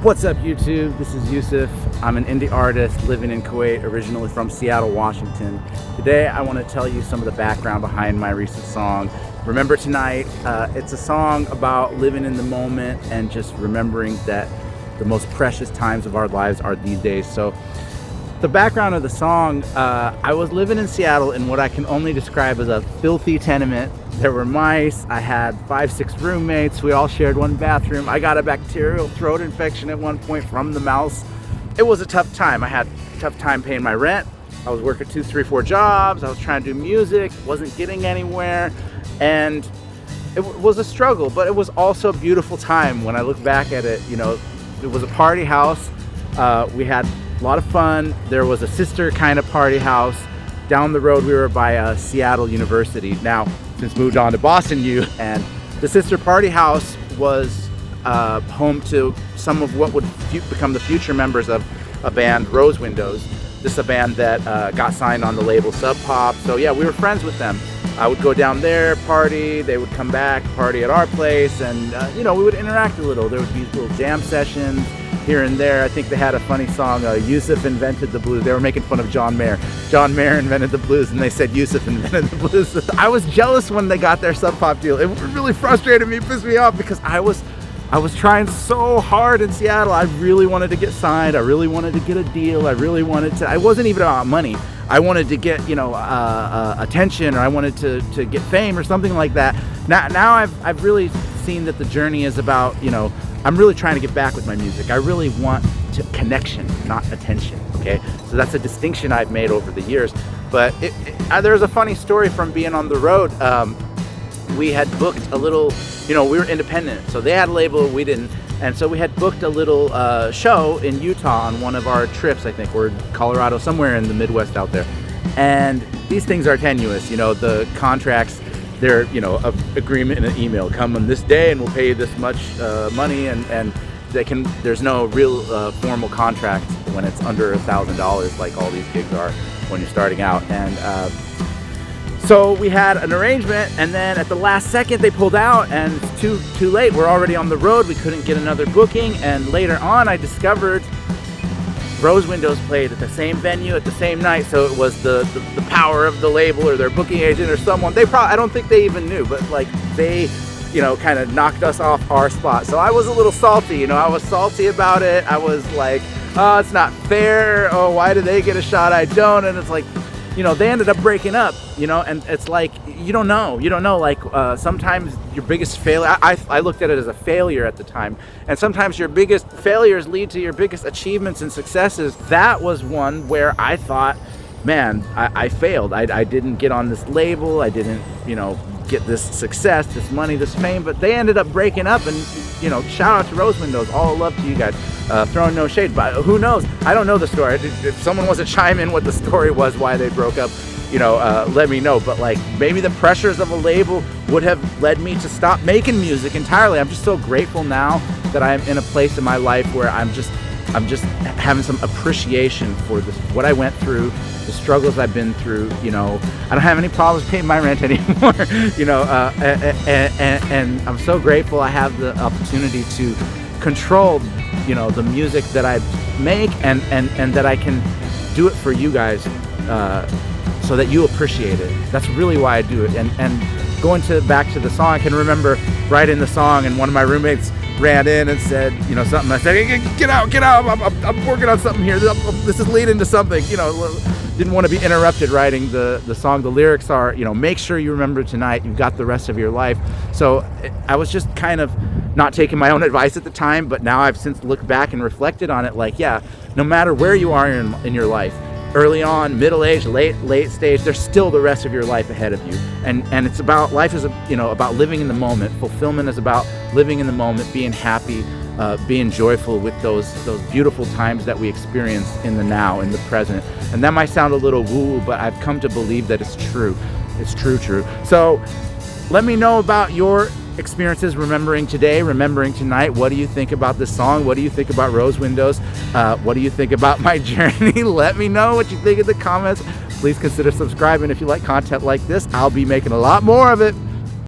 What's up, YouTube? This is Yusuf. I'm an indie artist living in Kuwait, originally from Seattle, Washington. Today I want to tell you some of the background behind my recent song, Remember Tonight. It's a song about living in the moment and just remembering that the most precious times of our lives are these days. So the background of the song, I was living in Seattle in what I can only describe as a filthy tenement. There were mice. I had 5-6 roommates. We all shared one bathroom. I got a bacterial throat infection at one point from the mouse. It was a tough time. I had a tough time paying my rent. I was working 2, 3, 4 jobs. I was trying to do music, wasn't getting anywhere. And it was a struggle, but it was also a beautiful time when I look back at it. You know, it was a party house. We had a lot of fun. There was a sister kind of party house. Down the road, we were by Seattle University. Now, since moved on to Boston U, and the sister party house was home to some of what would become the future members of a band, Rose Windows. This is a band that got signed on the label Sub Pop. So yeah, we were friends with them. I would go down there, party, they would come back, party at our place, and you know, we would interact a little. There would be little jam sessions here and there. I think they had a funny song, Yusuf invented the blues. They were making fun of John Mayer. John Mayer invented the blues, and they said Yusuf invented the blues. I was jealous when they got their Sub Pop deal. It really frustrated me, pissed me off, because I was trying so hard in Seattle. I really wanted to get signed. I really wanted to get a deal. I wasn't even about money. I wanted to get, you know, attention, or I wanted to get fame or something like that. Now I've really seen that the journey is about, you know, I'm really trying to get back with my music. I really want connection, not attention, okay? So that's a distinction I've made over the years. But there's a funny story from being on the road. We had booked a little, you know, we were independent, so they had a label, we didn't. And so we had booked a little show in Utah on one of our trips, I think, or Colorado, somewhere in the Midwest out there. And these things are tenuous, you know, the contracts, they're, you know, an agreement in an email. Come on this day and we'll pay you this much money, and there's no real formal contract when it's under $1,000, like all these gigs are when you're starting out. And so we had an arrangement, and then at the last second they pulled out, and it's too late. We're already on the road. We couldn't get another booking. And later on I discovered Rose Windows played at the same venue at the same night. So it was the power of the label or their booking agent or someone. I don't think they even knew, but like they, you know, kind of knocked us off our spot. So I was a little salty, you know, I was salty about it. I was like, oh, it's not fair. Oh, why do they get a shot? I don't. And it's like, you know, they ended up breaking up, you know, and it's like, you don't know, like sometimes your biggest failure, I looked at it as a failure at the time, and sometimes your biggest failures lead to your biggest achievements and successes. That was one where I thought, man, I failed. I didn't get on this label. I didn't, you know, get this success, this money, this fame, but they ended up breaking up. And, you know, shout out to Rose Windows, all love to you guys, throwing no shade, but who knows? I don't know the story. If someone wants to chime in what the story was, why they broke up, you know, let me know. But like, maybe the pressures of a label would have led me to stop making music entirely. I'm just so grateful now that I'm in a place in my life where I'm just having some appreciation for this, what I went through, the struggles I've been through. You know, I don't have any problems paying my rent anymore. You know, and I'm so grateful I have the opportunity to control, you know, the music that I make, and that I can do it for you guys, so that you appreciate it. That's really why I do it. And going back to the song, I can remember writing the song, and one of my roommates ran in and said, you know, something. I said, hey, get out, I'm working on something here. This is leading to something, you know. Didn't want to be interrupted writing the song. The lyrics are, you know, make sure you remember tonight, you've got the rest of your life. So I was just kind of not taking my own advice at the time, but now I've since looked back and reflected on it, like, yeah, no matter where you are in your life, early on, middle age, late stage, there's still the rest of your life ahead of you. And it's about, life is, you know, about living in the moment. Fulfillment is about living in the moment, being happy, being joyful with those beautiful times that we experience in the now, in the present. And that might sound a little woo, but I've come to believe that it's true. It's true. So let me know about your experiences remembering today, remembering tonight. What do you think about this song? What do you think about Rose Windows? What do you think about my journey? Let me know what you think in the comments. Please consider subscribing if you like content like this. I'll be making a lot more of it.